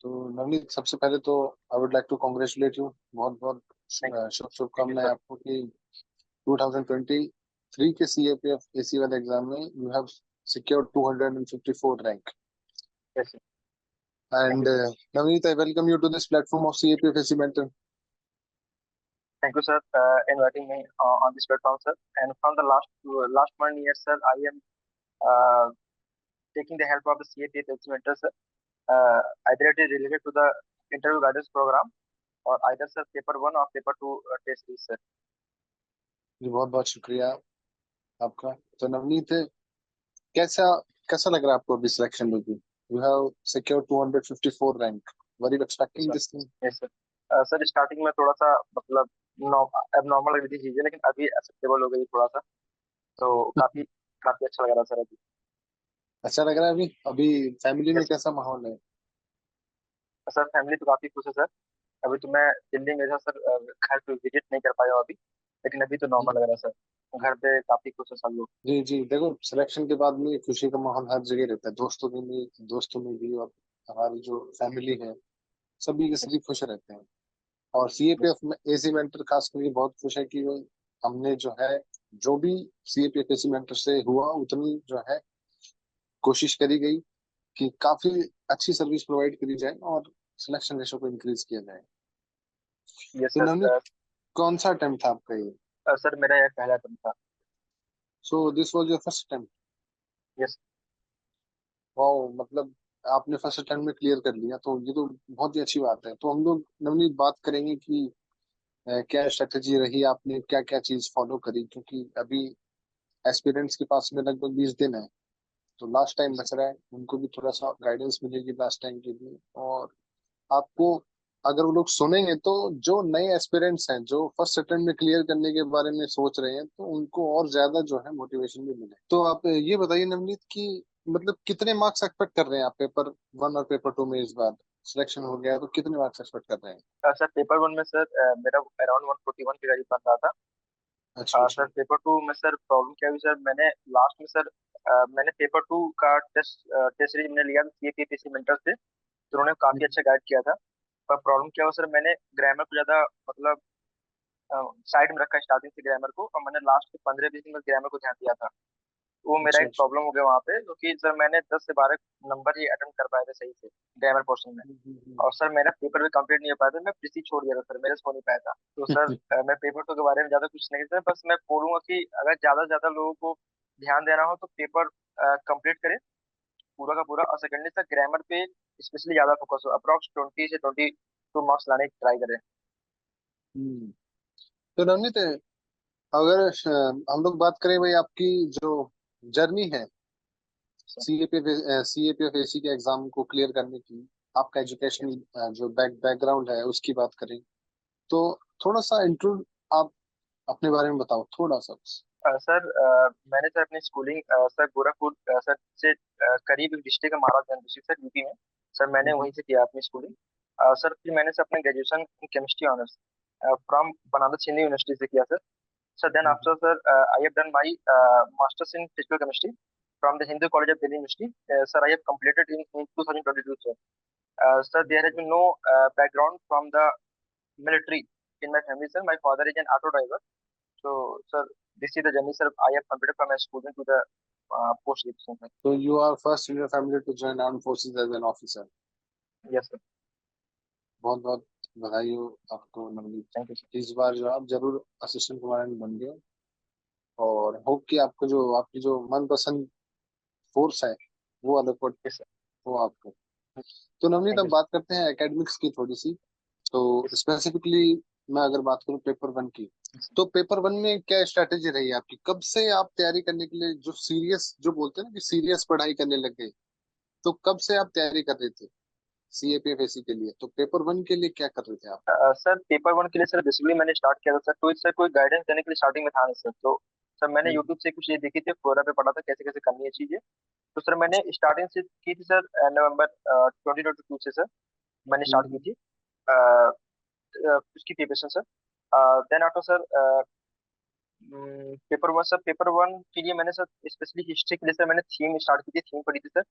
तो नवनीत, सबसे पहले तो I would like to congratulate you. बहुत बहुत थैंक थैंक यू शुभकामनाएं सर। आपको कि 2023 के सीएपीएफ एसी वाले एग्जाम में you have secured 254 rank. Yes sir. Thank and you sir. Navneet, I welcome you to this platform of CAPF AC Mentor. Thank you sir inviting me on this platform sir. And from the last 1 year sir, I am taking the help of the CAPF mentor sir. Either it is related to the interview guidance program or either sir paper 1 or paper 2 test series sir. जी, बहुत बहुत शुक्रिया आपका। तो नवनीत, कैसा कैसा लग रहा है आपको अभी सिलेक्शन में भी? You have secured 254 rank. Were you Yes expecting sir. This thing? Yes sir. Sir starting में थोड़ा सा मतलब एबनॉर्मल लग रही थी चीजें, लेकिन अभी एक्सेप्टेबल हो गई थोड़ा सा। तो काफी काफी अच्छा लग रहा है सर अभी। अच्छा लग रहा है अभी? अभी फैमिली में यस कैसा माहौल है? सर, फैमिली तो काफी खुश है सर। अभी तो मैं दिल्ली में था सर, घर पे विजिट नहीं कर पाया हूं अभी, लेकिन अभी तो नॉर्मल लग रहा है सर। घर पे काफी खुश है सब लोग। जी जी, देखो, सिलेक्शन के बाद में खुशी का माहौल हर जगह रहता है, दोस्तों में भी और हमारी जो फैमिली है, सभी के यस सभी खुश रहते हैं। और यस सीएपीएफ में एसी मेंटर खास करके बहुत खुश है कि हमने जो है, जो भी सीएपीएफ एसी मेंटर से हुआ उतनी जो है कोशिश करी गई कि काफी अच्छी सर्विस प्रोवाइड करी जाए और सिलेक्शन रेशो को इंक्रीज किया जाए। यस तो नवनीत, सर। कौन सा अटेम्प्ट था आपका ये? सर मेरा यह पहला टर्म था। So this was your first attempt? Yes. Wow, मतलब आपने फर्स्ट अटेम्प्ट में क्लियर कर लिया, तो ये तो बहुत ही अच्छी बात है। तो हम लोग नवनीत बात करेंगे कि क्या स्ट्रेटेजी रही, आपने क्या क्या चीज फॉलो करी, क्योंकि अभी एस्पिरेंट्स के पास में लगभग 20 दिन है। तो लास्ट टाइम बच रहा है, उनको भी थोड़ा सा गाइडेंस मिलेगी लास्ट टाइम के लिए। और आपको, अगर वो लोग सुनेंगे तो जो नए एस्पिरेंट्स हैं जो फर्स्ट अटेम्प्ट में क्लियर करने के बारे में सोच रहे हैं, तो उनको और ज्यादा जो है मोटिवेशन भी मिले। तो आप ये बताइए नवनीत कि मतलब कितने मार्क्स एक्सपेक्ट कर रहे हैं आप पेपर 1 और पेपर 2 में? इस बार सिलेक्शन हो गया तो कितने मार्क्स एक्सपेक्ट कर रहे हैं? सर पेपर 1 में सर मेरा अराउंड 141 के करीब बन रहा था। अच्छा अच्छा। सर पेपर 2 में सर प्रॉब्लम क्या हुई सर, मैंने लास्ट में सर मैंने पेपर 2 का टेस्ट सीरीज मैंने लिया सीएपीएससी मेंटर से, तो उन्होंने काफी अच्छा गाइड किया था। पर प्रॉब्लम क्या हुआ सर, मैंने ग्रामर को ज्यादा मतलब साइड में रखा स्टार्टिंग से ग्रामर को, और मैंने लास्ट के 15-20 दिन में ग्रामर को ध्यान दिया था। वो मेरा अच्छा एक अच्छा। प्रॉब्लम हो गया वहाँ पे, क्योंकि सर मैंने 10 से 12 नंबर ही अटेम्प्ट कर पाए थे सही से ग्रामर पोर्शन में। और सर मेरा पेपर भी कंप्लीट नहीं हो पाया था, मैं प्रीसी छोड़ दिया था सर, मेरे से हो नहीं पाया था। तो सर मैं पेपर 2 के बारे में ज्यादा कुछ नहीं सर, बस मैं बोलूंगा कि अगर ज्यादा से ज्यादा लोगों को ध्यान देना हो तो पेपर कंप्लीट करें पूरा का पूरा, और सेकेंडली सर ग्रामर पे स्पेशली ज्यादा फोकस हो, अप्रॉक्स 20 से 22 मार्क्स लाने की ट्राई करें। हम्म। तो नवनीत, अगर हम लोग बात करें भाई आपकी जो जर्नी है सर सीएपीएफ एसी के एग्जाम को क्लियर करने की, आपका एजुकेशन जो बैकग्राउंड है उसकी बात करें, तो थोड़ा सा इंट्रो आप अपने बारे में बताओ थोड़ा सा बस। सर मैंने सर अपनी स्कूलिंग सर गोरखपुर सर से करीब एक डिस्ट्रिक्ट है महाराजगंज डिस्ट्रिक्ट सर यूपी में। सर मैंने हम्म, वहीं से किया अपनी स्कूलिंग। सर फिर मैंने सर अपने graduation in chemistry honours from Banaras Hindu university से किया sir. Sir then hmm, after sir I have done my masters in physical chemistry from the Hindu college of Delhi university. Sir I have completed in 2022 sir. Sir, there has been no background from the military in my family sir. My father is an auto driver. So, sir, this is the journey, sir. I have completed from my schooling to the post graduation, sir. तो you are first in your family to join arm forces as an officer. Yes, sir. बहुत बहुत बधाई हो आपको Thank you, sir. Navneet. इस बार जो आप जरूर असिस्टेंट कमांडेंट बन गए, और होप कि आपको जो आपकी जो मनपसंद फोर्स है वो अलग पड़ Yes, sir. हो आपको। तो नवनीत, Thank अब you, sir. बात करते हैं एकेडमिक्स की थोड़ी सी। तो Yes, स्पेसिफिकली मैं अगर बात करूं पेपर 1 की, yes, sir. तो पेपर 1 में क्या स्ट्रैटेजी रही आपकी? कब से आप तैयारी करने के लिए जो सीरियस, जो बोलते हैं ना कि सीरियस पढ़ाई करने लग गए, तो कब से आप तैयारी कर रहे थे सीएपीएफएसी के लिए? तो पेपर 1 के लिए क्या कर रहे थे आप? सर पेपर 1 के लिए सर बेसिकली मैंने स्टार्ट किया था सर, तो इससे कोई गाइडेंस देने के लिए स्टार्टिंग में था नहीं सर। तो सर मैंने हम्म, यूट्यूब से कुछ चीजें देखी थी, फोरा पे पढ़ा था कैसे कैसे करनी है चीजें। तो सर मैंने स्टार्टिंग से की थी सर नवंबर 2022 से सर मैंने स्टार्ट की हम्म, थी उसकी प्रिपरेशन सर। देन आफ्टर सर पेपर 1 के लिए मैंने सर स्पेशली हिस्ट्री के लिए सर मैंने थीम स्टार्ट की थी, थीम पढ़ी थी सर।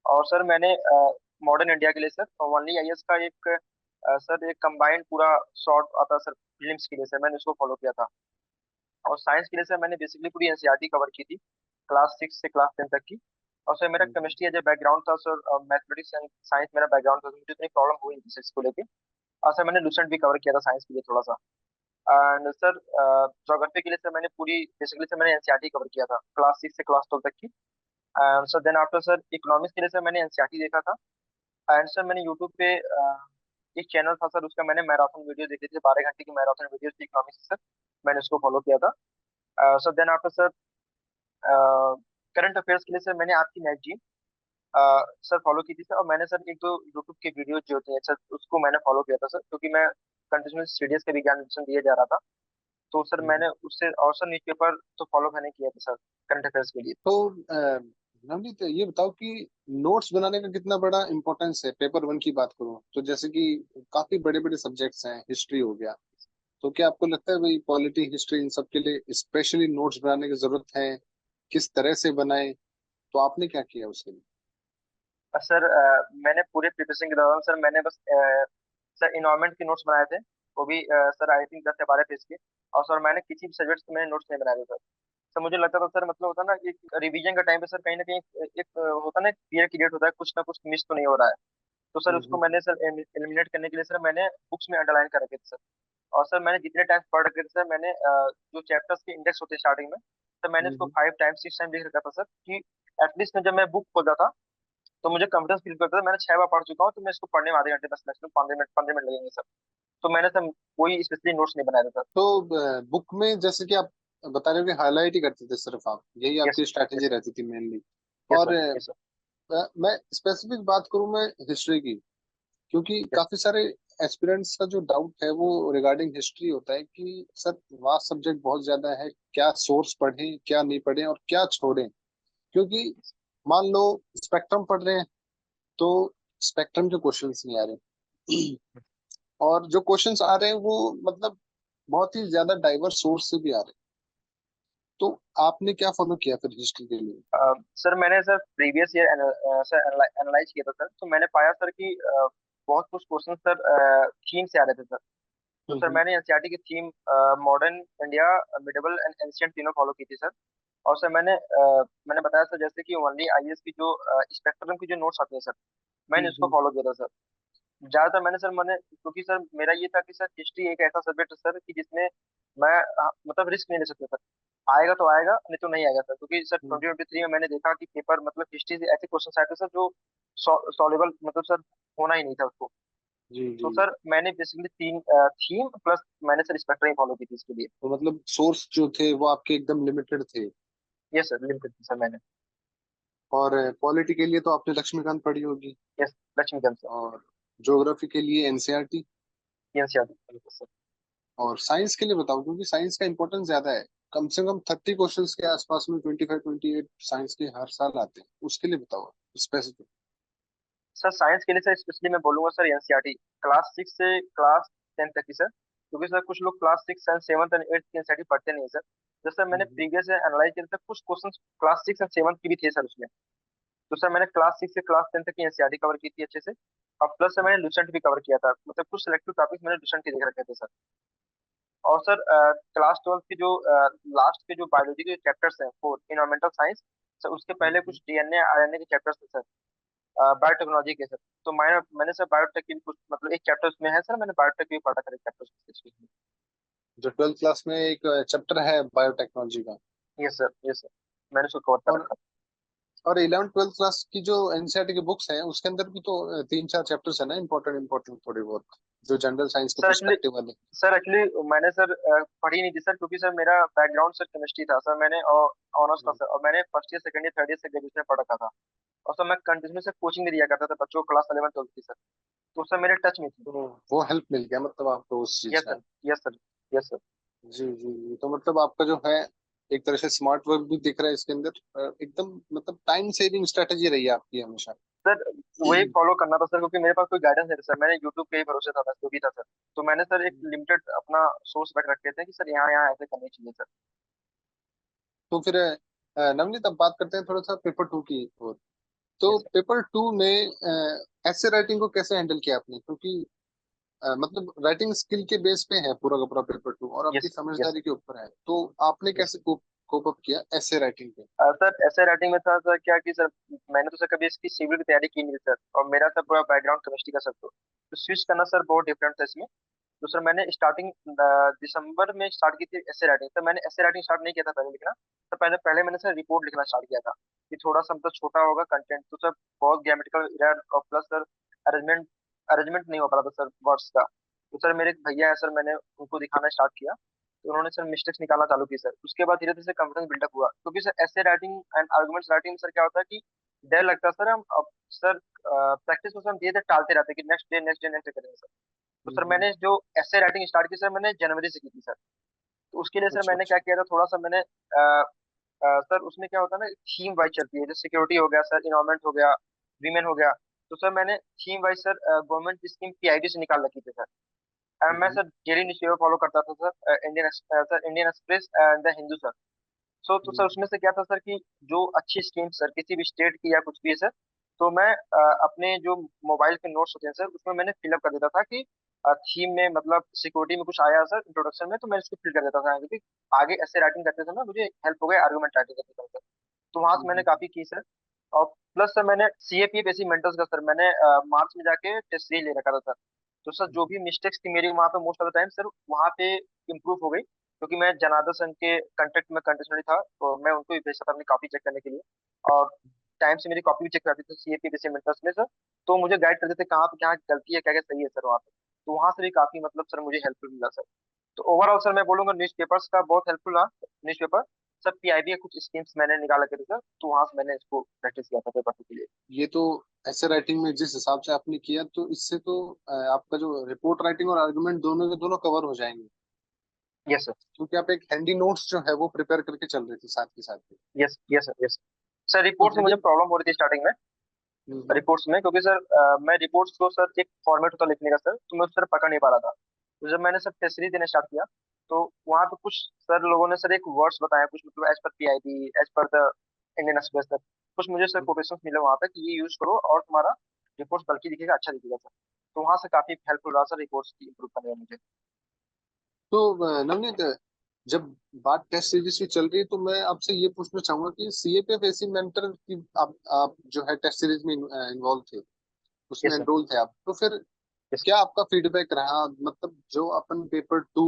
और सर मैंने मॉडर्न इंडिया के लिए सर ओनली आईएएस का एक सर एक कंबाइंड पूरा शॉर्ट आता सर फिल्म्स के लिए सर, मैंने उसको फॉलो किया था। और साइंस के लिए सर मैंने बेसिकली पूरी एनसीईआरटी कवर की थी, क्लास 6 से क्लास 10 तक की। और सर मेरा हम्म। केमिस्ट्री एज ए बैकग्राउंड था सर, मैथमेटिक्स एंड साइंस मेरा बैकग्राउंड था, तो मुझे इतनी प्रॉब्लम हुई नहीं फिजिक्स को लेके। और सर मैंने लूसेंट भी कवर किया था साइंस के लिए थोड़ा सा। एंड सर ज्योग्राफी के लिए सर मैंने पूरी बेसिकली सर मैंने एनसीईआरटी कवर किया था क्लास 6 से क्लास 12 तक की। And sir then after sir economics के लिए सर मैंने एनसीईआरटी देखा था। एंड सर मैंने यूट्यूब पे एक चैनल था सर, उसका मैंने मैराथन वीडियो देखी थी, 12 घंटे की मैराथन वीडियो थी इकोनॉमिक्स सर, मैंने उसको फॉलो किया था। Sir then after sir current affairs के लिए सर मैंने आपकी मैगजीन सर फॉलो की थी सर। और मैंने सर एक दो यूट्यूब के वीडियो जो थे सर उसको मैंने फॉलो किया था सर, क्योंकि मैं कंटिन्यूस सीडीएस का विज्ञान दिया जा रहा था। तो सर हम्म। मैंने उससे और सर न्यूज़पेपर तो फॉलो मैंने किया था सर करंट अफेयर्स के लिए। तो नवनीत ये बताओ कि नोट्स बनाने का कितना बड़ा इम्पोर्टेंस है। पेपर वन की बात करूं तो जैसे कि काफी बड़े बड़े सब्जेक्ट्स हैं, हिस्ट्री हो गया, तो क्या आपको लगता है भाई पॉलिटी हिस्ट्री इन सब के लिए स्पेशली नोट्स बनाने की जरूरत है? किस तरह से बनाए? तो आपने क्या किया उसके लिए? सर मैंने पूरे प्रिपरेशन के दौरान सर मैंने बस सर इन्वायरमेंट के नोट्स बनाए थे, वो भी सर आई थिंक 10 से 12 पेज के। और सर मैंने किसी भी सब्जेक्ट के मैंने नोट्स नहीं बनाए थे सर। सर मुझे लगता था सर, मतलब होता ना एक रिवीजन का टाइम पे सर कहीं ना कहीं होता ना क्लियर क्रिएट होता है, कुछ ना कुछ मिस तो नहीं हो रहा है। तो सर उसको हम्म। मैंने सर एलिमिनेट करने के लिए सर मैंने बुक्स में अंडरलाइन कर रखे थे सर। और सर मैंने जितने टाइम्स पढ़ रखे थे सर, मैंने जो चैप्टर्स के इंडेक्स होते हैं स्टार्टिंग में, तो मैंने उसको हम्म। 5 टाइम्स 6 टाइम लिख रखा था सर, कि एटलीस्ट जब मैं बुक खोलता था तो मुझे कॉन्फिडेंस फील करता था, मैंने 6 बार पढ़ चुका हूँ, तो मैं इसको पढ़ने में आधे घंटे बस मैक्सिमम 15 मिनट लगेंगे सर। तो मैंने सर कोई स्पेशली नोट्स नहीं बनाया था सर। तो बुक में जैसे कि आप बता रहे हो कि हाईलाइट ही करते थे सिर्फ आप, यही यस आपकी यस स्ट्रैटेजी सर। रहती थी मेनली? यस और सर। Yes sir. मैं स्पेसिफिक बात करूं मैं हिस्ट्री की, क्योंकि यस काफी सारे एस्पिरेंट्स का जो डाउट है वो रिगार्डिंग हिस्ट्री होता है कि सर वास्ट सब्जेक्ट बहुत ज्यादा है, क्या सोर्स पढ़ें क्या नहीं पढ़ें और क्या छोड़ें। क्योंकि मान लो स्पेक्ट्रम पढ़ रहे हैं तो स्पेक्ट्रम के क्वेश्चंस नहीं आ रहे और जो क्वेश्चंस आ रहे हैं वो मतलब बहुत ही ज्यादा डाइवर्स सोर्स से भी आ रहे हैं। तो आपने क्या फॉलो किया फिर हिस्ट्री के लिए? सर मैंने sir previous year sir analyse किया था सर, तो मैंने पाया सर कि बहुत कुछ क्वेश्चन सर थीम से आ रहे थे सर। तो सर हम्म। मैंने एनसीईआरटी की theme modern India, medieval and ancient तीनों फॉलो की थी सर। और सर मैंने बताया सर जैसे कि ओनली आईएएस की जो स्पेक्ट्रम की जो नोट्स आते हैं सर, मैंने उसको हम्म। फॉलो किया था सर। ज्यादातर मैंने क्योंकि सर मेरा ये था कि सर हिस्ट्री एक ऐसा सब्जेक्ट है सर कि जिसमें मैं मतलब रिस्क नहीं ले सकता सर। आएगा तो आएगा, नहीं तो नहीं आएगा सर, क्योंकि सर हम्म। 2023 में मैंने देखा कि पेपर मतलब हिस्ट्री से ऐसे क्वेश्चन आए थे सर जो सॉल्वेबल मतलब सर होना ही नहीं था उसको। जी जी। तो सर मैंने बेसिकली तीन थीम प्लस मैंने सर स्पेक्ट्रम ही फॉलो की थी इसके लिए। तो मतलब सोर्स जो थे वो आपके एकदम लिमिटेड थे। यस सर, लिमिटेड थी सर मैंने। और पॉलिटी के लिए तो आपने लक्ष्मीकांत पढ़ी होगी, यस, लक्ष्मीकांत सर। और ज्योग्राफी के लिए एनसीईआरटी, एनसीईआरटी सर। और साइंस के लिए बताओ क्योंकि साइंस का इंपॉर्टेंस ज्यादा है। कम से कम 30 क्वेश्चंस के आसपास में 25 28 साइंस के हर साल आते हैं, उसके लिए बताओ स्पेसिफिक। सर साइंस के लिए सर स्पेशली मैं बोलूंगा सर एनसीईआरटी क्लास 6 से क्लास 10 तक की सर, क्योंकि सर कुछ लोग class 6 and 7th and 8th की एनसीईआरटी पढ़ते नहीं है सर। जैसे मैंने प्रीवियस एनालाइज किया था, कुछ क्वेश्चन क्लास 6 एंड 7th की भी थे सर उसमें। तो सर मैंने क्लास 6 से क्लास 10 तक की एनसीईआरटी कवर की थी अच्छे से। और प्लस सर मैंने लूसेंट भी कवर किया था, मतलब कुछ सिलेक्टिव टॉपिक्स मैंने लूसेंट के देख रखे थे सर। और सर क्लास 12 के जो लास्ट के जो बायोलॉजी के चैप्टर्स हैं, 4 इन्वायरमेंटल साइंस सर, उसके पहले कुछ डीएनए आरएनए के चैप्टर्स थे सर, बायोटेक्नोलॉजी के सर। तो मैंने सर बायोटेक की भी कुछ मतलब एक चैप्टर उसमें है सर, मैंने बायोटेक की भी पढ़ा था एक चैप्टर। जो 12th क्लास में एक चैप्टर है बायोटेक्नोलॉजी का। यस सर, यस सर, मैंने उसको कवर कर और रखा था। 11th 12th क्लास की जो एनसीईआरटी की बुक्स हैं उसके अंदर भी तो 3 4 चैप्टर्स है ना, इंपॉर्टेंट इंपॉर्टेंट थोड़े बहुत, जो जनरल साइंस के सर एक्चुअली पर्सपेक्टिव वाले। सर एक्चुअली मैंने सर पढ़ी नहीं थी सर, क्योंकि सर मेरा बैकग्राउंड सर केमिस्ट्री था सर, मैंने ऑनर्स था हम्म। सर, और मैंने first year second year third year से ग्रेजुएशन में पढ़ रखा था। और सर मैं कंटिन्यू सर कोचिंग भी दिया करता था बच्चों को क्लास 11 12 की सर। तो सर मेरे टच में थी। तो वो हेल्प मिल गया मतलब आपको उस चीज यस का? Sir. Yes sir. Yes sir. जी जी जी। तो मतलब आपका जो है एक तरह से स्मार्ट वर्क भी दिख रहा है इसके अंदर, एकदम मतलब टाइम सेविंग स्ट्रेटेजी रही है आपकी हमेशा। सर वही फॉलो करना था सर, क्योंकि मेरे पास कोई गाइडेंस नहीं था सर, मैंने यूट्यूब पे ही भरोसे था बस, जो भी था सर। तो मैंने सर एक लिमिटेड अपना सोर्स रख रखे थे कि सर यहाँ यहाँ ऐसे करनी चाहिए सर। तो फिर नवनीत अब बात करते हैं थोड़ा सा पेपर टू की ओर। तो यस पेपर टू में ऐसे राइटिंग को कैसे हैंडल किया आपने, क्योंकि मतलब राइटिंग स्किल के बेस पे है पूरा का पूरा पेपर टू और आपकी यस यस समझदारी के ऊपर है, तो आपने यस। कैसे कोप अप किया ऐसे राइटिंग पे? सर ऐसे राइटिंग में था सर क्या कि सर मैंने तो सर कभी इसकी सिविल की तैयारी की नहीं थी सर, और मेरा सर पूरा बैकग्राउंड केमिस्ट्री का सर, तो स्विच करना सर बहुत डिफरेंट था इसमें। तो सर मैंने स्टार्टिंग दिसंबर में स्टार्ट की थी ऐसे राइटिंग। सर मैंने ऐसे राइटिंग स्टार्ट नहीं किया था पहले लिखना। तो पहले पहले मैंने सर रिपोर्ट लिखना स्टार्ट किया था कि थोड़ा सा मतलब छोटा होगा कंटेंट, तो सर बहुत ग्रामेटिकल एरर और प्लस सर अरेंजमेंट अरेंजमेंट नहीं हो पा रहा था सर वर्ड्स का। तो सर मेरे एक भैया है सर, मैंने उनको दिखाना स्टार्ट किया, तो उन्होंने सर मिस्टेक्स निकालना चालू की सर। उसके बाद धीरे धीरे कॉन्फिडेंस बिल्डअप हुआ, क्योंकि सर ऐसे राइटिंग एंड आर्गुमेंट्स राइटिंग में सर क्या होता है कि डर लगता है सर, हम अब सर प्रैक्टिस को सर हम धीरे धीरे टालते रहते हैं कि next day next day next day करेंगे सर। तो सर हम्म। मैंने जो ऐसे राइटिंग स्टार्ट की सर, मैंने जनवरी से की थी सर। तो उसके लिए सर अच्छा मैंने क्या अच्छा। किया था, थोड़ा सा मैंने सर उसमें क्या होता है ना, थीम वाइज चलती है, जैसे सिक्योरिटी हो गया सर, इन्वायरमेंट हो गया, वीमेन हो गया। तो सर मैंने theme wise sir government scheme PIB से निकाल रखी थी सर। मैं हम्म सर डेली न्यूज़पेपर फॉलो करता था sir, Indian express and the Hindu sir. तो सर हम्म उसमें से क्या था सर कि जो अच्छी स्कीम सर किसी भी स्टेट की या कुछ भी है सर, तो मैं अपने जो मोबाइल के नोट्स होते हैं सर, उसमें मैंने फिलअप कर देता था कि थीम में मतलब सिक्योरिटी में कुछ आया सर इंट्रोडक्शन में, तो मैं इसको फिल कर देता था, क्योंकि आगे ऐसे राइटिंग करते थे ना, मुझे हेल्प हो गया आर्गुमेंट राइटिंग करते करते। तो वहां से मैंने हम्म। काफी की सर। और प्लस सर मैंने सीएपी बेसिक मेंटर्स का सर मैंने मार्च में जाके टेस्ट सीरीज ले रखा था सर। तो सर जो भी मिस्टेक्स थी मेरी वहां पे most of the time sir वहां पे इम्प्रूव हो गई, क्योंकि मैं जनार्दन सर के कंटेक्ट में कंटेस्टेंट था, तो मैं उनको भी भेजता था अपनी कॉपी चेक करने के लिए। और टाइम से मेरी कॉपी भी चेक करती थी सीएपी बेसिक मेंटर्स में सर। तो मुझे गाइड करते थे कहाँ पे क्या गलती है, क्या क्या सही है सर वहाँ पे। तो वहां से भी काफी मतलब सर मुझे हेल्पफुल मिला सर। तो ओवरऑल सर मैं बोलूंगा न्यूज़पेपर्स का बहुत हेल्पफुल रहा न्यूज़पेपर। सर पीआईबी के कुछ स्कीम्स मैंने निकाल के थे सर, तो वहां से मैंने इसको प्रैक्टिस किया था पेपर टू के लिए। ये तो ऐसे राइटिंग में जिस हिसाब से आपने किया, तो इससे तो आपका जो रिपोर्ट राइटिंग और आर्गुमेंट दोनों के दोनों कवर हो जाएंगे, यस सर। क्योंकि आप एक हैंडी नोट्स जो है वो प्रिपेयर करके चल रहे थे साथ के साथ ही। Yes yes sir yes. Sir तो रिपोर्ट्स में मुझे हेडिंग। प्रॉब्लम हो रही थी स्टार्टिंग में। हम्म। रिपोर्ट्स में क्योंकि सर मैं रिपोर्ट्स को सर एक फॉर्मेट होता लिखने का सर, तो मैं उस सर पकड़ नहीं पा रहा था। तो जब मैंने सर टेस्ट सीरीज देना स्टार्ट किया, तो वहाँ पे कुछ सर लोगों ने सर एक वर्ड्स बताया, कुछ मतलब एज पर पीआईबी, एज पर द इंडियन एक्सप्रेस सर, कुछ मुझे सर कोटेशंस मिले वहाँ पे कि ये यूज करो और तुम्हारा रिपोर्ट्स बल्कि दिखेगा, अच्छा दिखेगा सर। तो वहां से काफी हेल्पफुल रहा सर रिपोर्ट्स की इंप्रूव करने में मुझे। तो नवनीत, जब बात टेस्ट सीरीज की चल रही है, तो मैं आपसे ये पूछना चाहूंगा कि सीएपीएफ एसी मेंटर की आप जो है टेस्ट सीरीज में इन्वॉल्व थे, उसमें यस सर। एनरोल थे आप, तो फिर यस क्या आपका फीडबैक रहा? मतलब जो अपन पेपर टू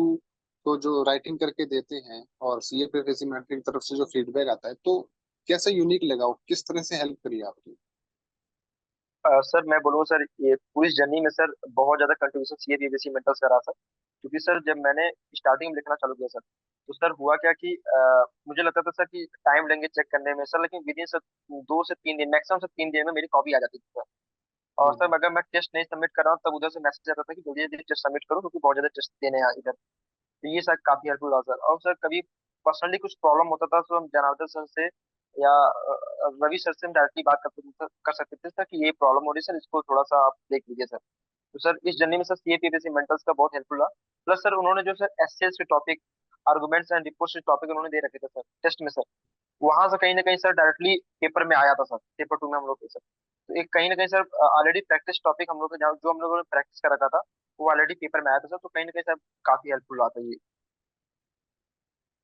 को जो राइटिंग करके देते हैं और सीएपीएफ एसी मेंटर की तरफ से जो फीडबैक आता है, तो कैसा यूनिक लगा, वो किस तरह से हेल्प करी आपकी? सर मैं बोलूँ सर, ये पूरी जर्नी में सर बहुत ज्यादा कंट्रीब्यूशन सी बीबीसी मेंटर्स का रहा सर। क्योंकि सर जब मैंने स्टार्टिंग में लिखना चालू किया सर, तो सर हुआ क्या कि मुझे लगता था सर कि टाइम लेंगे चेक करने में सर, लेकिन विद इन सर 2 से 3 दिन, मैक्सिमम सर 3 दिन में मेरी कॉपी आ जाती थी सर। और सर हम्म अगर मैं टेस्ट नहीं सबमिट कर रहा हूँ, तब उधर से मैसेज आता था कि जल्दी जल्दी टेस्ट सबमिट करो, क्योंकि बहुत ज्यादा टेस्ट देने हैं इधर। तो ये सर काफी हेल्पफुल रहा सर। और सर कभी पर्सनली कुछ प्रॉब्लम होता था तो हम जनार्दन सर से या रवि सर से हम डायरेक्टली बात कर सकते थे सर कि ये प्रॉब्लम हो रही है सर, इसको थोड़ा सा आप देख लीजिए सर। तो सर इस जर्नी में सर सीएपी जैसे मेंटर्स का बहुत हेल्पफुल रहा। प्लस सर उन्होंने जो सर एसएस के टॉपिक, आर्गुमेंट्स एंड रिपोर्ट्स के टॉपिक उन्होंने दे रखे थे सर टेस्ट में सर, वहां से कहीं ना कहीं सर डायरेक्टली पेपर में आया था सर, पेपर टू में हम लोग के सर। तो एक कहीं ना कहीं सर ऑलरेडी प्रैक्टिस टॉपिक हम लोग का जो हम लोगों ने प्रैक्टिस कर रखा था, वो ऑलरेडी पेपर में आया था सर, तो कहीं ना कहीं सर काफी हेल्पफुल रहा था ये।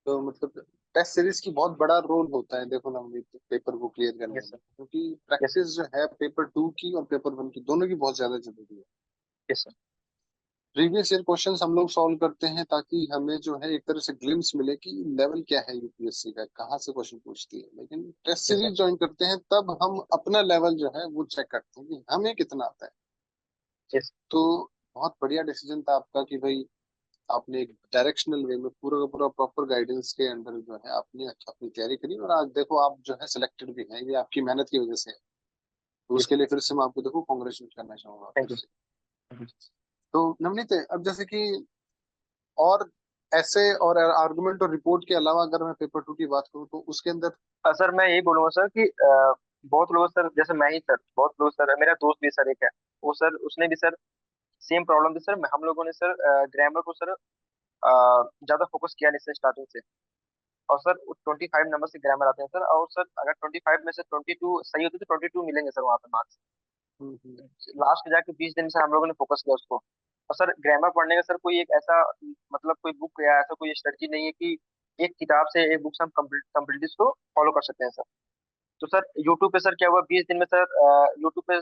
तो मतलब टेस्ट सीरीज की बहुत बड़ा रोल होता है, देखो नवनीत, पेपर को क्लियर करने यस में, सर। क्योंकि यस प्रैक्टिस जो है पेपर टू की और पेपर वन की दोनों की बहुत ज्यादा जरूरी है। Yes sir. Previous year questions हम लोग सॉल्व करते हैं ताकि हमें जो है एक तरह से ग्लिम्स मिले कि लेवल क्या है यूपीएससी का, कहाँ से क्वेश्चन पूछती है, लेकिन test yes sir. Series join करते हैं तब हम अपना लेवल जो है वो चेक करते हैं कि हमें कितना आता है। यस तो बहुत बढ़िया डिसीजन था आपका कि भाई आपने एक डायरेक्शनल वे में पूरा का पूरा प्रॉपर गाइडेंस के अंदर जो है आपने अपनी तैयारी करी, और आज देखो आप जो है सिलेक्टेड भी हैं, ये आपकी मेहनत की वजह से है। तो यस। उसके लिए फिर से मैं आपको देखो कॉन्ग्रेचुलेट करना चाहूंगा फिर थैंक यू। से। तो नवनीत, अब जैसे कि और ऐसे और आर्गुमेंट और रिपोर्ट के अलावा अगर मैं पेपर टू की बात करूँ, तो उसके अंदर। सर मैं यही बोलूंगा सर कि बहुत लोग सर, जैसे मैं ही सर, बहुत लोग सर, मेरा दोस्त भी सर एक है, वो सर उसने भी सर सेम प्रॉब्लम थी सर। हम लोगों ने सर ग्रामर को सर ज्यादा फोकस किया नहीं सर स्टार्टिंग से। और सर 25 नंबर से ग्रामर आते हैं सर, और सर अगर 25 में से 22 सही होते तो 22 मिलेंगे सर वहाँ पे मार्क्स। हम्म। लास्ट में जाके 20 दिन से हम लोगों ने फोकस किया उसको। और सर ग्रामर पढ़ने का सर कोई एक ऐसा मतलब कोई बुक या ऐसा कोई स्ट्रेटजी नहीं है कि एक किताब से एक बुक से हम कम्प्लीटली इसको फॉलो कर सकते हैं सर। तो सर यूट्यूब पे सर क्या हुआ 20 दिन में सर, यूट्यूब पे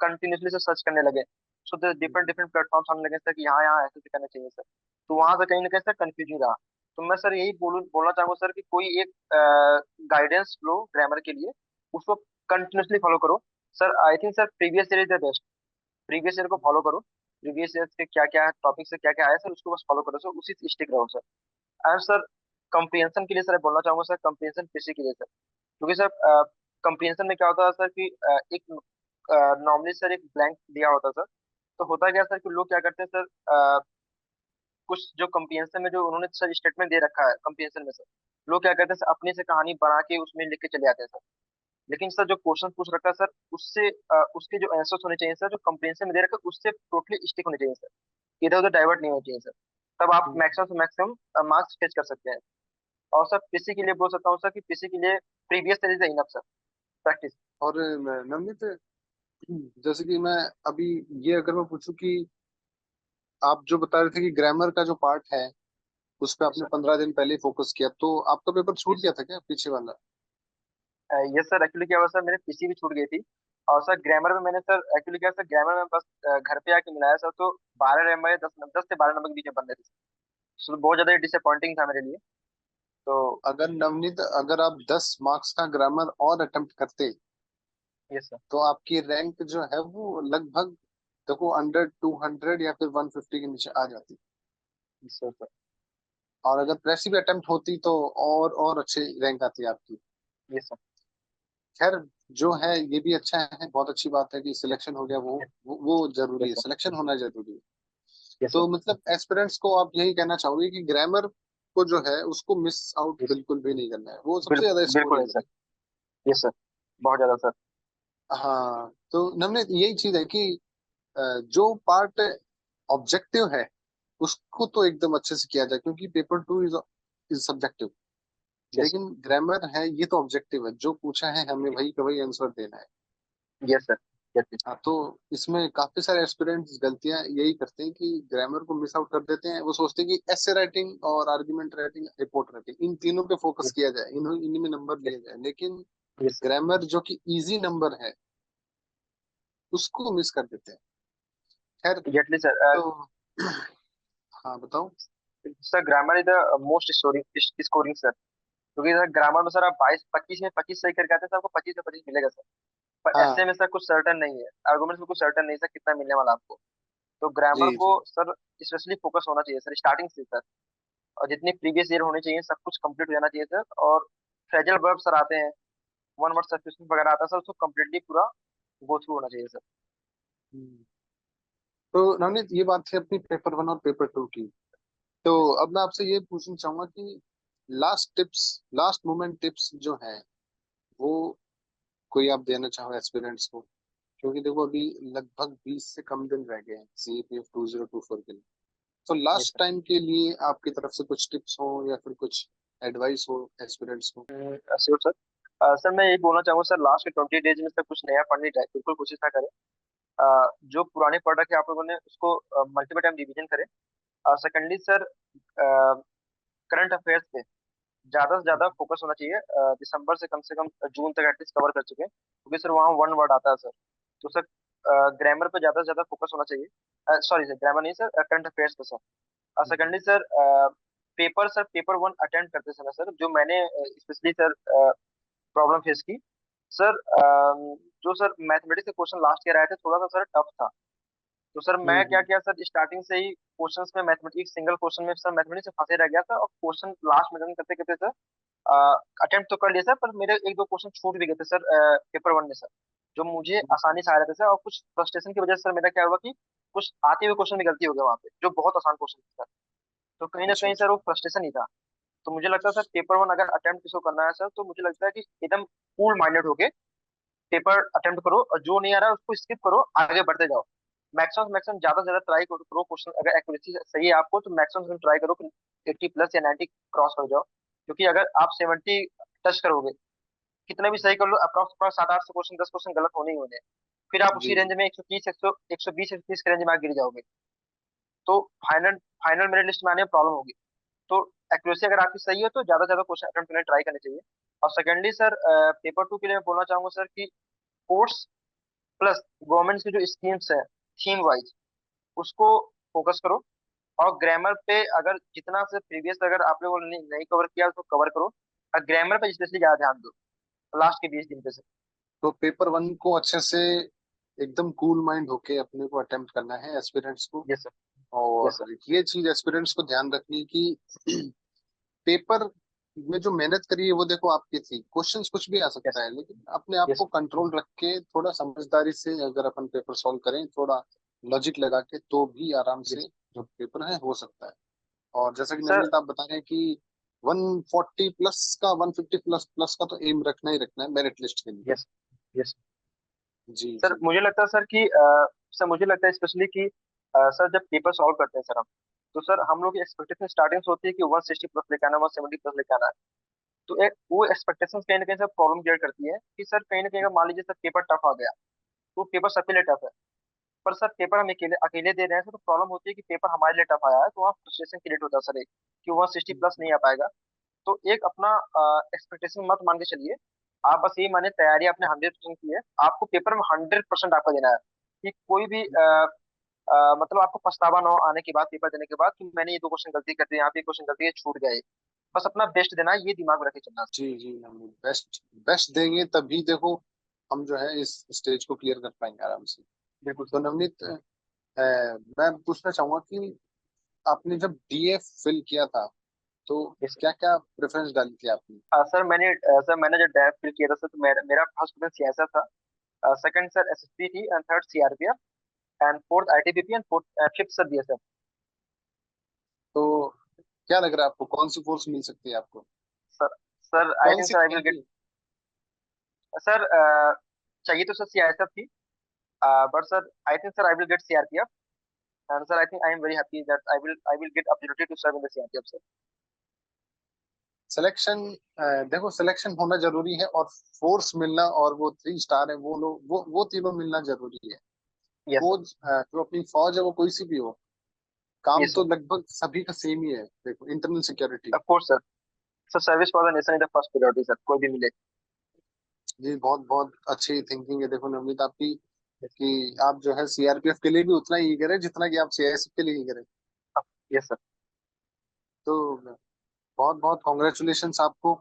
कंटिन्यूसली से सर्च करने लगे। सो डिफरेंट हम्म। डिफरेंट प्लेटफॉर्म्स आने लगे सर कि यहाँ यहाँ ऐसे ऐसे करना चाहिए सर। तो वहां से कहीं ना कहीं सर कंफ्यूजन रहा। तो मैं सर यही बोलना चाहूंगा सर कि कोई एक गाइडेंस लो ग्रामर के लिए, उसको कंटिन्यूसली फॉलो करो। Sir I think sir previous year is the best. Previous year को फॉलो करो, प्रीवियस ईयर से क्या क्या टॉपिक से क्या क्या आया सर उसको बस फॉलो करो सर, उसी से स्टिक रहो सर। एंड सर कंप्रीहेंशन के लिए सर बोलना चाहूंगा सर, कंप्रीहेंशन किसी के लिए सर, क्योंकि सर कंप्रीहेंशन में क्या होता है सर कि एक नॉर्मली सर एक ब्लैंक दिया होता है सर। तो होता क्या सर कि लोग क्या करते हैं सर, कुछ जो कंप्रीहेंशन में जो उन्होंने सर स्टेटमेंट दे रखा है कंप्रीहेंशन में सर, लोग क्या करते हैं सर अपने से कहानी बना के उसमें लिख के चले आते हैं सर। लेकिन सर जो क्वेश्चन पूछ रखा है सर उससे उसके जो आंसर्स होने चाहिए सर जो कंप्रीहेंशन में दे रखा है उससे टोटली स्टिक होने चाहिए सर, इधर उधर डाइवर्ट नहीं होना चाहिए सर। तब आप हम्म। मैक्सिमम से मैक्सिमम मार्क्स फेच कर सकते हैं। और सर पीसी के लिए बोल सकता हूँ सर कि पीसी के लिए प्रीवियस सीरीज है इनफ सर, प्रैक्टिस। और नवनीत, जैसे कि मैं अभी, ये अगर मैं पूछूं कि आप जो बता रहे थे कि ग्रामर का जो पार्ट है उस पर यस आपने सर। 15 दिन पहले फोकस किया, तो आपका पेपर छूट यस गया था क्या पीछे वाला? यस सर, एक्चुअली क्या हुआ सर मेरे पीसी भी छूट गई थी। और सर ग्रामर में मैंने सर एक्चुअली क्या सर ग्रामर में बस घर पे आके मिलाया सर, तो 12 नंबर या 10 से 12 नंबर के बीच में बन रहे थे। सो बहुत ज्यादा डिसअपॉइंटिंग था मेरे लिए। तो अगर नवनीत, अगर आप 10 मार्क्स का ग्रामर और अटेम्प्ट करते यस सर। तो आपकी रैंक जो है वो लगभग, देखो, अंडर 200 या फिर 150 के नीचे आ जाती। Yes sir. और अगर प्रेसी भी अटेम्प्ट होती तो और अच्छे रैंक आती आपकी। Yes sir. खैर, जो है ये भी अच्छा है, बहुत अच्छी बात है कि सिलेक्शन हो गया, वो जरूरी यस है, सर। सिलेक्शन होना जरूरी है। Yes sir. तो मतलब एस्पिरेंट्स को आप यही कहना चाहोगे कि ग्रामर को जो है उसको मिस आउट यस बिल्कुल भी नहीं करना है, वो सबसे ज्यादा बिल्कुल स्कोर बिल्कुल ही है सर। करेगा। यस सर, बहुत ज्यादा सर। हाँ, तो नमने यही चीज है कि जो पार्ट ऑब्जेक्टिव है उसको तो एकदम अच्छे से किया जाए, क्योंकि पेपर 2 इज सब्जेक्टिव। यस लेकिन ग्रामर है, ये तो ऑब्जेक्टिव है, जो पूछा है हमें वही का वही आंसर देना है। Yes sir. यस हाँ, तो इसमें काफी सारे एस्पिरेंट्स गलतियां यही करते हैं कि ग्रामर को मिस आउट कर देते हैं। वो सोचते हैं कि एसे राइटिंग और आर्गुमेंट राइटिंग, रिपोर्ट राइटिंग, इन तीनों पे फोकस यस किया जाए, इन्हीं में नंबर यस लिए जाए, लेकिन यस ग्रामर जो कि इजी नंबर है उसको मिस कर देते हैं। खैर, एग्जैक्टली सर। तो हाँ, बताओ। Sir grammar is the most scoring scoring sir, क्योंकि सर ग्रामर में सर आप 22 25 में 25 सही करके आते हैं सर आपको 25 से 25 मिलेगा सर। पर ऐसे हाँ, में सर कुछ सर्टन नहीं है, आर्गुमेंट्स में कुछ सर्टन नहीं सर कितना मिलने वाला आपको। तो ग्रामर जी को जी। सर स्पेशली फोकस होना चाहिए सर स्टार्टिंग से सर। और जितने प्रीवियस ईयर होने चाहिए सब कुछ कंप्लीट हो जाना चाहिए सर। और फ्रेजल वर्ब सर आते हैं, वन वर्ड सब्स्टिट्यूशन वगैरह आता है सर, उसको कंप्लीटली पूरा गो थ्रू होना चाहिए सर। हम्म। तो नवनीत, ये बात थी अपनी पेपर 1 और पेपर 2 की। तो अब मैं आपसे ये पूछना चाहूंगा कि last tips, last moment tips जो है वो कोई आप देना चाहो एस्पिरेंट्स को, क्योंकि देखो अभी लगभग 20 से कम दिन रह गए हैं CAPF 2024 के लिए। तो यस लास्ट सर। टाइम के लिए आपकी तरफ से कुछ टिप्स हो या फिर कुछ एडवाइस हो एस्पिरेंट्स को? Sure sir. सर मैं यही बोलना चाहूंगा सर, लास्ट के 20 डेज में सर कुछ नया पढ़ने जाए बिल्कुल कोशिश ना करें। जो पुराने पढ़ रखे आप लोगों ने उसको मल्टीपल टाइम रिवीजन करें। सेकेंडली सर करंट अफेयर्स पे ज्यादा से ज्यादा फोकस होना चाहिए। दिसंबर से कम जून तक एटलीस्ट कवर कर चुके हैं, क्योंकि सर वहाँ वन वर्ड आता है सर। तो सर ग्रामर पे ज्यादा से ज्यादा फोकस होना चाहिए, सॉरी सर ग्रामर नहीं सर, करंट अफेयर्स पे sir. Secondly sir paper 1 attempt करते समय सर जो मैंने स्पेशली सर प्रॉब्लम फेस की सर, जो सर मैथमेटिक्स के क्वेश्चन लास्ट ईयर आए थे थोड़ा सा सर टफ था। तो सर मैं क्या हम्म। किया सर स्टार्टिंग से ही क्वेश्चंस में मैथमेटिक्स सिंगल क्वेश्चन में सर मैथमेटिक्स से फंसे रह गया था, और क्वेश्चन लास्ट में करते करते सर अटेम्प्ट तो कर लिया सर, पर मेरे एक दो क्वेश्चन छूट भी गए थे सर पेपर 1 में सर, जो मुझे हम्म। आसानी से आ रहे थे सर। और कुछ फ्रस्ट्रेशन की वजह से सर मेरा क्या हुआ कि कुछ आते हुए क्वेश्चन में गलती हो गया वहाँ पे जो बहुत आसान क्वेश्चन था सर। तो कहीं ना अच्छा कहीं अच्छा। सर वो फ्रस्ट्रेशन ही था। तो मुझे लगता है सर पेपर 1 अगर अटेम्प्ट किसी को करना है सर, तो मुझे लगता है कि एकदम कूल माइंडेड होके पेपर अटेम्प्ट करो, और जो नहीं आ रहा है उसको स्किप करो, आगे बढ़ते जाओ। मैक्सिमम मैक्सिमम ज्यादा से ज्यादा ट्राई करो क्वेश्चन, अगर एक्यूरेसी सही है आपको तो मैक्सिमम ट्राई करो कि 80 प्लस या 90 क्रॉस कर जाओ। क्योंकि अगर आप 70 टच करोगे, कितना भी सही कर लो, अप्रॉक्स 7-8 क्वेश्चन 10 क्वेश्चन गलत होने ही होने हैं। फिर आप जी उसी रेंज जी। में 130 120 130 के रेंज में आप गिर जाओगे, तो फाइनल फाइनल मेरिट लिस्ट में आने में प्रॉब्लम होगी। तो एक्यूरेसी अगर आपकी सही है तो ज्यादा से ज्यादा क्वेश्चन अटेम्प्ट करने ट्राई करने चाहिए। और सेकेंडली सर, पेपर 2 के लिए मैं बोलना चाहूंगा सर कि कोर्स प्लस गवर्नमेंट की जो स्कीम्स है थीम वाइज, उसको फोकस करो। और ग्रामर पे अगर जितना से प्रीवियस अगर आप लोगों ने नहीं कवर किया तो कवर करो, और ग्रामर पे स्पेशली ज्यादा ध्यान दो लास्ट के 20 दिन पे से। तो पेपर वन को अच्छे से एकदम कूल माइंड होके अपने को अटेम्प्ट करना है एस्पिरेंट्स को। Yes sir. यस और सर। ये चीज एस्पिरेंट्स को ध्यान रखनी कि पेपर में जो मेहनत करी है वो देखो आपकी थी, क्वेश्चंस कुछ भी आ यस। सकता है, लेकिन अपने आप यस। को कंट्रोल रख के थोड़ा समझदारी से अगर अपन पेपर सॉल्व करें, थोड़ा लॉजिक लगा के, तो भी आराम से यस जो पेपर है हो सकता है। और जैसा कि सर। नवनीत आप बता रहे हैं कि 140 प्लस का, 150 प्लस प्लस का तो एम रखना ही रखना है मेरिट लिस्ट के लिए। यस। यस। जी सर जी। मुझे लगता है सर कि सर मुझे लगता है स्पेशली कि सर जब पेपर सॉल्व करते हैं सर हम, तो सर हम लोग की एक्सपेक्टेशन स्टार्टिंग से होती है कि 160 प्लस लेके आना, 170 प्लस लेके आना है। तो एक वो एक्सपेक्टेशन कहीं ना कहीं सर प्रॉब्लम क्रिएट करती है कि सर कहीं ना कहीं अगर मान लीजिए सर पेपर टफ आ गया, तो पेपर सबके लिए टफ है, पर सर पेपर हम अकेले अकेले दे रहे हैं सर, तो प्रॉब्लम होती है कि पेपर हमारे लिए टफ आया है, तो वहाँ फ्रस्ट्रेशन क्रिएट होता है सर, एक कि 160 प्लस नहीं आ पाएगा। तो एक अपना एक्सपेक्टेशन मत मान के चलिए। आप बस ये माने तैयारी आपने 100% की है, आपको पेपर में 100% आपका देना है। कि कोई भी मतलब आपको पछतावा ना हो आने के बाद, पेपर देने के बाद, कि मैंने ये 2 क्वेश्चन गलती कर दी, यहाँ पे क्वेश्चन गलती है, छूट गए। बस अपना बेस्ट देना है, ये दिमाग में रखे चलना। जी जी, हम बेस्ट बेस्ट देंगे तभी देखो हम जो है इस स्टेज को क्लियर कर पाएंगे आराम से। बिल्कुल तो सर। नवनीत, मैं पूछना चाहूंगा कि आपने जब डीए फिल किया था तो यस क्या क्या प्रेफरेंस डाली थी आपने? सर मैंने जब डायरेक्ट फिल किया था सर, तो मेरा मेरा फर्स्ट प्रेफरेंस सियासत था, सेकंड सर एसएसबी थी, and third CRPF, and fourth ITBP, and fourth fifth sir BSF. तो क्या लग रहा है आपको कौन सी फोर्स मिल सकती है आपको? सर सर आई कौन think see sir I will get. रहेगी? सर चाहिए तो सर सीआईएसएफ थी, but sir I think sir I will get CRPF, and sir I think I am very happy that I will get opportunity to serve in the CRPF sir. Selection, देखो selection होना जरूरी है, और force मिलना और वो 3 star है वो लोग, वो तीनों मिलना जरूरी है। Yes sir. फौज, जो अपनी फौज है वो कोई सी भी हो, काम यस तो सर। लगभग सभी का सेम ही है। देखो internal security. Of course sir. Sir service for the nation is the first priority sir, कोई भी मिले। जी, बहुत बहुत अच्छी थिंकिंग है देखो नवनीत आपकी, कि आप जो है सीआरपीएफ के लिए भी उतना ही करे जितना कि आप सीआईएसएफ के लिए ही करें। Yes sir. तो बहुत बहुत कॉन्ग्रेचुलेशन आपको,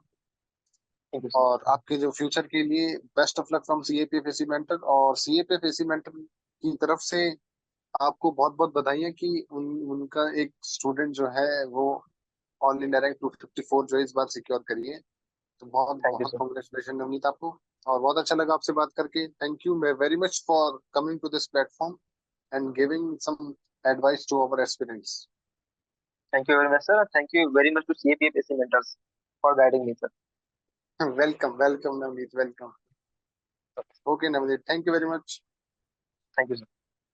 थैंक यू सर। और आपके जो फ्यूचर के लिए best of luck from CAPF AC mentor. और सीएपीएफ एसी मेंटर की तरफ से आपको बहुत बहुत बधाई कि उनका एक स्टूडेंट जो है वो ऑल इंडिया रैंक 254 जो है इस बार सिक्योर करी है। तो बहुत थैंक यू बहुत सर। कॉन्ग्रेचुलेशन नवनीत आपको। और बहुत अच्छा लगा आपसे बात करके। Thank you very much for coming to this platform and giving some advice to our aspirants. Thank you very much sir, thank you very much to CAPF AC mentors for guiding me sir. Welcome welcome Navneet, welcome. Okay Navneet, thank you very much. Thank you sir.